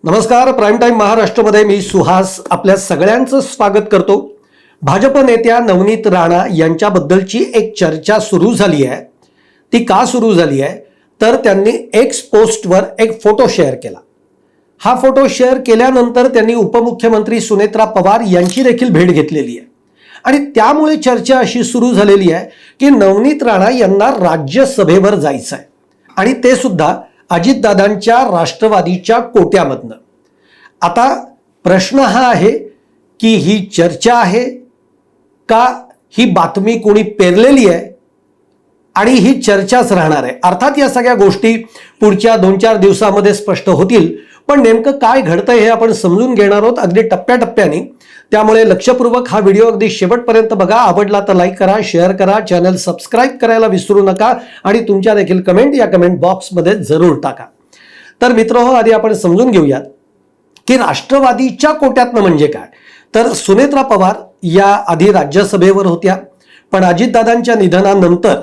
नमस्कार. Prime time महाराष्ट्रामध्ये मी सुहास आपल्या सगळ्यांचं स्वागत करतो. भाजप नेत्या नवनीत राणा यांच्याबद्दलची एक चर्चा सुरू झाली आहे. ती का सुरू झाली आहे तर त्यांनी एक्स पोस्टवर एक फोटो शेअर केला. हा फोटो शेअर केल्यानंतर त्यांनी उपमुख्यमंत्री सुनेत्रा पवार यांची देखील भेट घेतलेली आहे आणि त्यामुळे चर्चा अशी सुरू झालेली आहे की नवनीत राणा यांना राज्यसभेवर जायचं आहे आणि ते सुद्धा अजितदादांच्या राष्ट्रवादीच्या कोट्यामधनं. आता प्रश्न हा आहे की ही चर्चा आहे का ही बातमी कोणी पेरलेली आहे आणि ही चर्चाच राहणार आहे. अर्थात या सगळ्या गोष्टी पुढच्या 2-4 दिवसामध्ये स्पष्ट होतील, पण नेमकं काय घडतंय हे आपण समजून घेणार आहोत अगदी टप्प्याटप्प्याने. त्यामुळे लक्षपूर्वक हा व्हिडिओ अगदी शेवटपर्यंत बघा. आवडला तर लाईक करा, शेअर करा, चॅनल सबस्क्राईब करायला विसरू नका आणि तुमच्या देखील कमेंट या कमेंट बॉक्समध्ये जरूर टाका. तर मित्रहो, आधी आपण समजून घेऊयात की राष्ट्रवादीच्या कोट्यातनं म्हणजे काय. तर सुनेत्रा पवार या आधी राज्यसभेवर होत्या, पण अजितदादांच्या निधनानंतर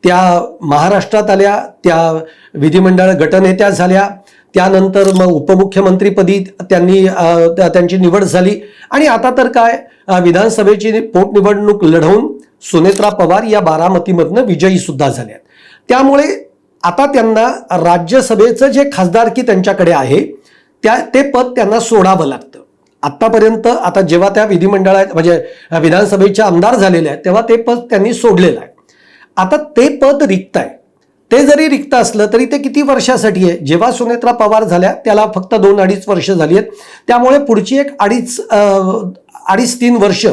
त्या महाराष्ट्रात आल्या, त्या विधिमंडळ गटनेत्या झाल्या, त्यानंतर मग उपमुख्यमंत्रीपदी त्यांची निवड झाली आणि आता तर काय विधानसभेची पोटनिवडणूक लढवून सुनेत्रा पवार या बारामतीमधनं विजयी सुद्धा झाल्या. त्यामुळे आता त्यांना राज्यसभेचं जे खासदारकी त्यांच्याकडे आहे ते पद त्यांना सोडावं लागतं. आतापर्यंत आता जेव्हा त्या विधिमंडळात म्हणजे विधानसभेच्या आमदार झालेले आहेत तेव्हा ते पद त्यांनी सोडलेलं आहे. आता ते पद रिक्त आहे. ते जरी रिक्त असलं तरी ते किती वर्षासाठी आहे. जेव्हा सुनेत्रा पवार झाल्या त्याला फक्त 2-2.5 वर्ष झाली आहेत. त्यामुळे पुढची एक 2.5-3 वर्ष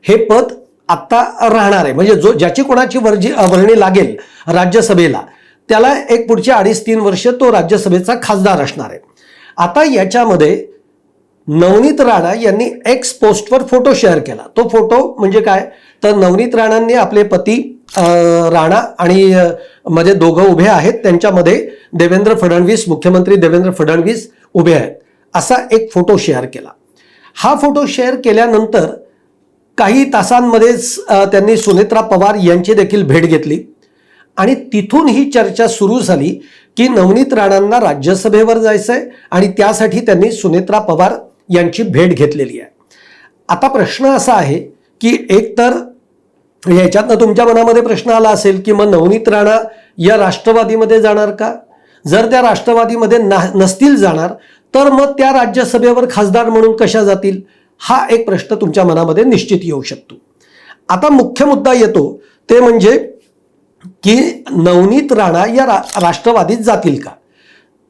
हे पद आत्ता राहणार आहे. म्हणजे ज्याची कोणाची वर्णी लागेल राज्यसभेला त्याला एक पुढची 2.5-3 वर्ष तो राज्यसभेचा खासदार असणार आहे. आता याच्यामध्ये नवनीत राणा यांनी एक्स पोस्टवर फोटो शेअर केला. तो फोटो म्हणजे काय तर नवनीत राणांनी आपले पती राणा आणि मध्ये दोघं उभे आहेत, त्यांच्यामध्ये देवेंद्र फडणवीस, मुख्यमंत्री देवेंद्र फडणवीस उभे आहेत, असा एक फोटो शेअर केला. हा फोटो शेअर केल्यानंतर काही तासांमध्येच त्यांनी सुनेत्रा पवार यांची देखील भेट घेतली आणि तिथून ही चर्चा सुरू झाली की नवनीत राणांना राज्यसभेवर जायचंय आणि त्यासाठी त्यांनी सुनेत्रा पवार यांची भेट घेतलेली आहे. आता प्रश्न असा आहे की एकतर याच्यातनं तुमच्या मनामध्ये प्रश्न आला असेल की मग नवनीत राणा या राष्ट्रवादीमध्ये जाणार का. जर त्या राष्ट्रवादीमध्ये नसतील जाणार तर मग त्या राज्यसभेवर खासदार म्हणून कशा जातील, हा एक प्रश्न तुमच्या मनामध्ये निश्चित येऊ शकतो. आता मुख्य मुद्दा येतो ते म्हणजे की नवनीत राणा या राष्ट्रवादीत जातील का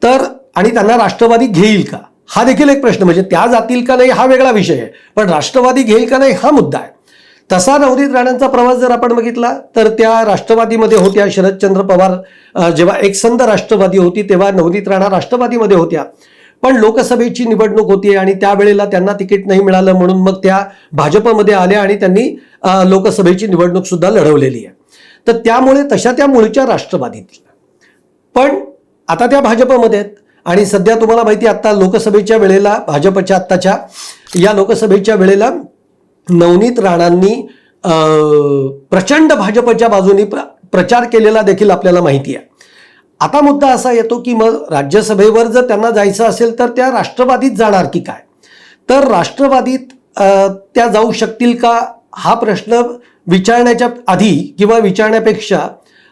तर आणि त्यांना राष्ट्रवादी घेईल का, हा देखील एक प्रश्न. म्हणजे त्या जातील का नाही हा वेगळा विषय आहे, पण राष्ट्रवादी घेईल का नाही हा मुद्दा आहे. तसा नवनीत राणांचा प्रवास जर आपण बघितला तर त्या राष्ट्रवादीमध्ये होत्या. शरदचंद्र पवार जेव्हा एकसंध राष्ट्रवादी होती तेव्हा नवनीत राणा राष्ट्रवादीमध्ये होत्या, पण लोकसभेची निवडणूक होती आणि त्यावेळेला त्यांना तिकीट नाही मिळालं म्हणून मग त्या भाजपमध्ये आल्या आणि त्यांनी लोकसभेची निवडणूक सुद्धा लढवलेली आहे. तर त्यामुळे तशा त्या मूळच्या राष्ट्रवादीतील, पण आता त्या भाजपमध्ये आहेत आणि सध्या तुम्हाला माहिती आता लोकसभेच्या वेळेला भाजपच्या आत्ताच्या या लोकसभेच्या वेळेला नवनीत राणांनी प्रचंड भाजपच्या बाजूनी प्रचार केलेला देखील आपल्याला माहिती आहे. आता मुद्दा असा येतो की मग राज्यसभेवर जर त्यांना जायचं असेल तर त्या राष्ट्रवादीत जाणार की काय. तर राष्ट्रवादीत त्या जाऊ शकतील का हा प्रश्न विचारण्याच्या आधी किंवा विचारण्यापेक्षा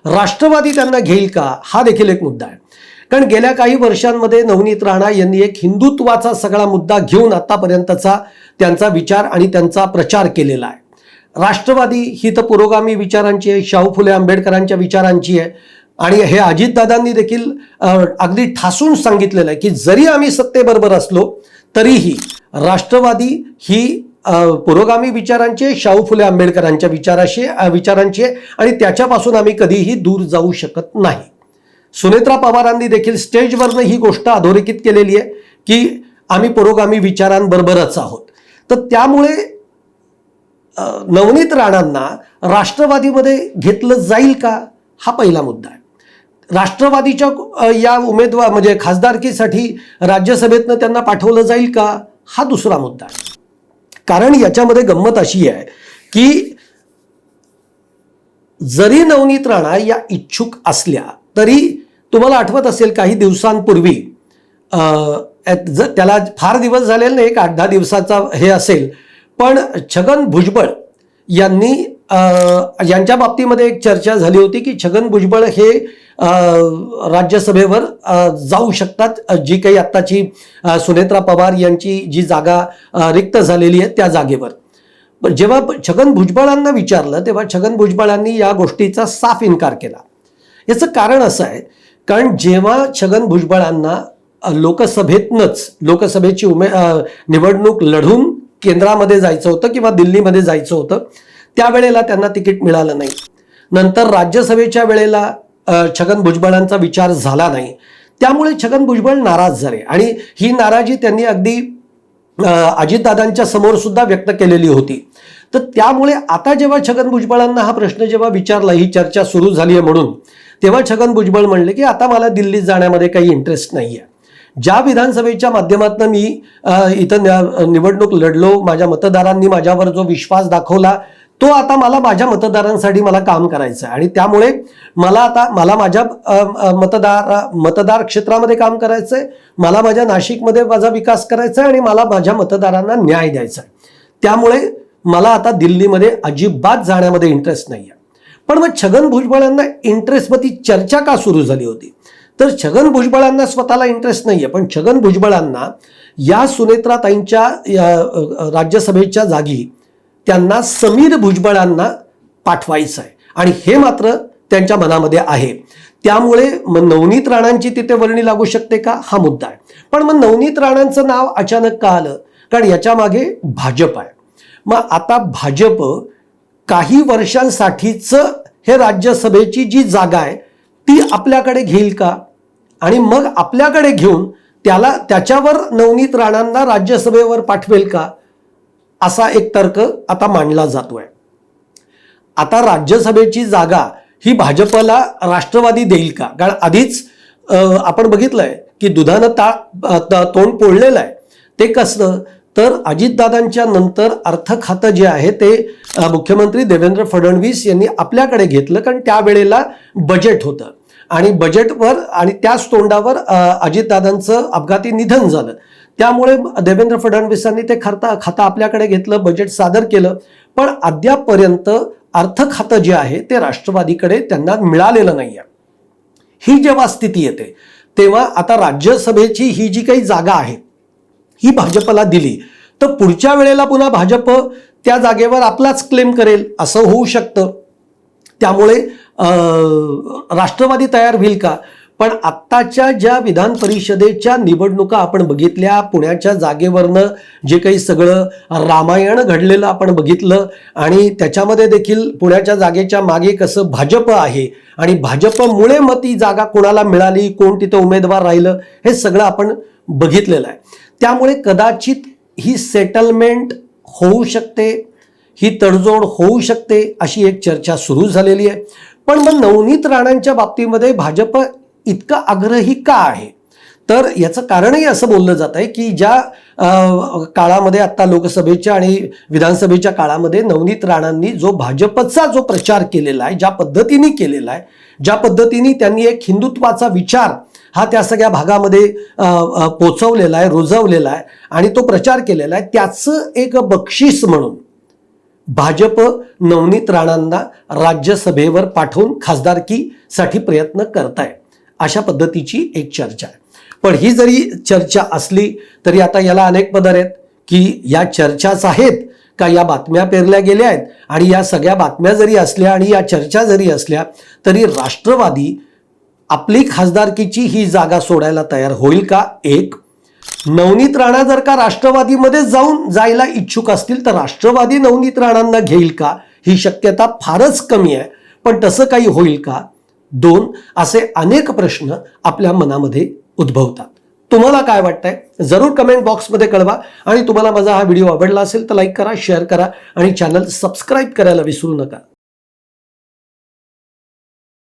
राष्ट्रवादी त्यांना घेईल का हा देखील एक मुद्दा आहे. कारण गेल्या काही वर्षांमध्ये नवनीत राणा यांनी एक हिंदुत्वाचा सगळा मुद्दा घेऊन आतापर्यंतचा त्यांचा विचार आणि त्यांचा प्रचार केलेला आहे. राष्ट्रवादी ही तर पुरोगामी विचारांची आहे, शाहू फुले आंबेडकरांच्या विचारांची आहे आणि हे अजितदादांनी देखील अगदी ठासून सांगितलेलं आहे की जरी आम्ही सत्तेबरोबर असलो तरीही राष्ट्रवादी ही पुरोगामी विचारांची, शाहू फुले आंबेडकरांच्या विचारांची आहे आणि त्याच्यापासून आम्ही कधीही दूर जाऊ शकत नाही. सुनेत्रा पवारांनी देखील स्टेजवरनं ही गोष्ट अधोरेखित केलेली आहे की आम्ही पुरोगामी विचारांबरोबरच आहोत. तर त्यामुळे नवनीत राणांना राष्ट्रवादीमध्ये घेतलं जाईल का हा पहिला मुद्दा आहे. राष्ट्रवादीच्या या उमेदवार म्हणजे खासदारकीसाठी राज्यसभेतनं त्यांना पाठवलं जाईल का हा दुसरा मुद्दा आहे. कारण याच्यामध्ये गंमत अशी आहे की जरी नवनीत राणा या इच्छुक असल्या तरी तुम्हाला आठवत असेल काही दिवसांपूर्वी त्याला फार दिवस झालेले नाही, एक 8-10 दिवसाचा हे असेल, पण छगन भुजबळ यांनी यांच्या बाबतीमध्ये एक चर्चा झाली होती की छगन भुजबळ हे राज्यसभेवर जाऊ शकतात, जी काही आत्ताची सुनेत्रा पवार यांची जी जागा रिक्त झालेली आहे त्या जागेवर. पण जेव्हा छगन भुजबळांना विचारलं तेव्हा छगन भुजबळांनी या गोष्टीचा साफ इन्कार केला. याचं कारण असं आहे, कारण जेव्हा छगन भुजबळांना लोकसभेची निवडणूक लढून केंद्रामध्ये जायचं होतं किंवा दिल्लीमध्ये जायचं होतं, त्यावेळेला त्यांना तिकीट मिळालं नाही. नंतर राज्यसभेच्या वेळेला छगन भुजबळांचा विचार झाला नाही, त्यामुळे छगन भुजबळ नाराज झाले आणि ही नाराजी त्यांनी अगदी अजितदादांच्या समोर सुद्धा व्यक्त केलेली होती. तर त्यामुळे आता जेव्हा छगन भुजबळांना हा प्रश्न जेव्हा विचारला, ही चर्चा सुरू झाली आहे म्हणून, तेव्हा छगन भुजबळ म्हणले की आता मला दिल्लीत जाण्यामध्ये काही इंटरेस्ट नाही आहे. ज्या विधानसभेच्या माध्यमातून मी इथं निवडणूक लढलो, माझ्या मतदारांनी माझ्यावर जो विश्वास दाखवला, तो आता मला माझ्या मतदारांसाठी मला काम करायचं आहे आणि त्यामुळे मला माझ्या मतदार क्षेत्रामध्ये काम करायचं आहे, मला माझ्या नाशिकमध्ये माझा विकास करायचा आहे आणि मला माझ्या मतदारांना न्याय द्यायचा आहे. त्यामुळे मला आता दिल्लीमध्ये अजिबात जाण्यामध्ये इंटरेस्ट नाही आहे. पण मग छगन भुजबळांना इंटरेस्टमध्ये चर्चा का सुरू झाली होती? तर छगन भुजबळांना स्वतःला इंटरेस्ट नाही आहे, पण छगन भुजबळांना या सुनेत्राताईंच्या राज्यसभेच्या जागी त्यांना समीर भुजबळांना पाठवायचं आहे आणि हे मात्र त्यांच्या मनामध्ये आहे. त्यामुळे मग नवनीत राणांची तिथे वर्णी लागू शकते का, हा मुद्दा आहे. पण मग नवनीत राणांचं नाव अचानक का आलं? कारण याच्या मागे भाजप आहे. मग आता भाजप काही वर्षांसाठीचं हे राज्यसभेची जी जागा आहे ती आपल्याकडे घेईल का, आणि मग आपल्याकडे घेऊन त्याच्यावर नवनीत राणांना राज्यसभेवर पाठवेल का, असा एक तर्क आता मांडला जातोय. आता राज्यसभेची जागा ही भाजपला राष्ट्रवादी देईल का? कारण आधीच आपण बघितलंय की दुधानं तोंड पोळलेलं आहे. ते कसं, तर अजितदादांच्या नंतर अर्थ खातं जे आहे ते मुख्यमंत्री देवेंद्र फडणवीस यांनी आपल्याकडे घेतलं, कारण त्यावेळेला बजेट होतं आणि बजेटवर आणि त्याच तोंडावर अजितदादांचं अपघाती निधन झालं. त्यामुळे देवेंद्र फडणवीसांनी ते खातं आपल्याकडे घेतलं, बजेट सादर केलं, पण अद्यापपर्यंत अर्थ खातं जे आहे ते राष्ट्रवादीकडे त्यांना मिळालेलं नाही आहे. ही जेव्हा स्थिती येते तेव्हा आता राज्यसभेची ही जी काही जागा आहे ही भाजपला दिली तर पुढच्या वेळेला पुन्हा भाजप त्या जागेवर आपलाच क्लेम करेल असं होऊ शकतं. त्यामुळे राष्ट्रवादी तयार होईल का? पण आत्ताच्या ज्या विधान परिषदेच्या निवडणुका आपण बघितल्या, पुण्याच्या जागेवरनं जे काही सगळं रामायण घडलेलं आपण बघितलं आणि त्याच्यामध्ये देखील पुण्याच्या जागेच्या मागे कसं भाजप आहे आणि भाजपमुळे मग ती जागा कोणाला मिळाली, कोण तिथं उमेदवार राहिलं, हे सगळं आपण बघितलेलं आहे. त्यामुळे कदाचित ही सेटलमेंट होऊ शकते, ही तडजोड होऊ शकते अशी एक चर्चा सुरू झालेली आहे. पण मग नवनीत राणांच्या बाबतीमध्ये भाजप इतका आग्रही का आहे? तर याचं कारणही असं बोललं जात आहे की ज्या काळामध्ये आता लोकसभेच्या आणि विधानसभेच्या काळामध्ये नवनीत राणांनी जो भाजपचा जो प्रचार केलेला आहे, ज्या पद्धतीने केलेला आहे, ज्या पद्धतीने त्यांनी एक हिंदुत्वाचा विचार हा त्या सगळ्या भागामध्ये पोचवलेला आहे, रुजवलेला आहे आणि तो प्रचार केलेला आहे, त्याचं एक बक्षीस म्हणून भाजप नवनीत राणांना राज्यसभेवर पाठवून खासदारकीसाठी प्रयत्न करताय, अशा पद्धतीची एक चर्चा आहे. पण ही जरी चर्चा असली तरी आता याला अनेक पदर आहेत की या चर्चाच आहेत का या बातम्या पेरल्या गेल्या आहेत, आणि या सगळ्या बातम्या जरी असल्या आणि या चर्चा जरी असल्या तरी राष्ट्रवादी आपली खासदारकीची ही जागा सोडायला तयार होईल का? एक, नवनीत राणा जर का राष्ट्रवादीमध्ये जायला इच्छुक असतील तर राष्ट्रवादी नवनीत राणांना घेईल का? ही शक्यता फारच कमी आहे, पण तसं काही होईल का? दोन, असे अनेक प्रश्न आपल्या मनामध्ये उद्भवतात. तुम्हाला काय वाटतंय जरूर कमेंट बॉक्समध्ये कळवा, आणि तुम्हाला माझा हा व्हिडिओ आवडला असेल तर लाईक करा, शेअर करा आणि चॅनल सबस्क्राईब करायला विसरू नका.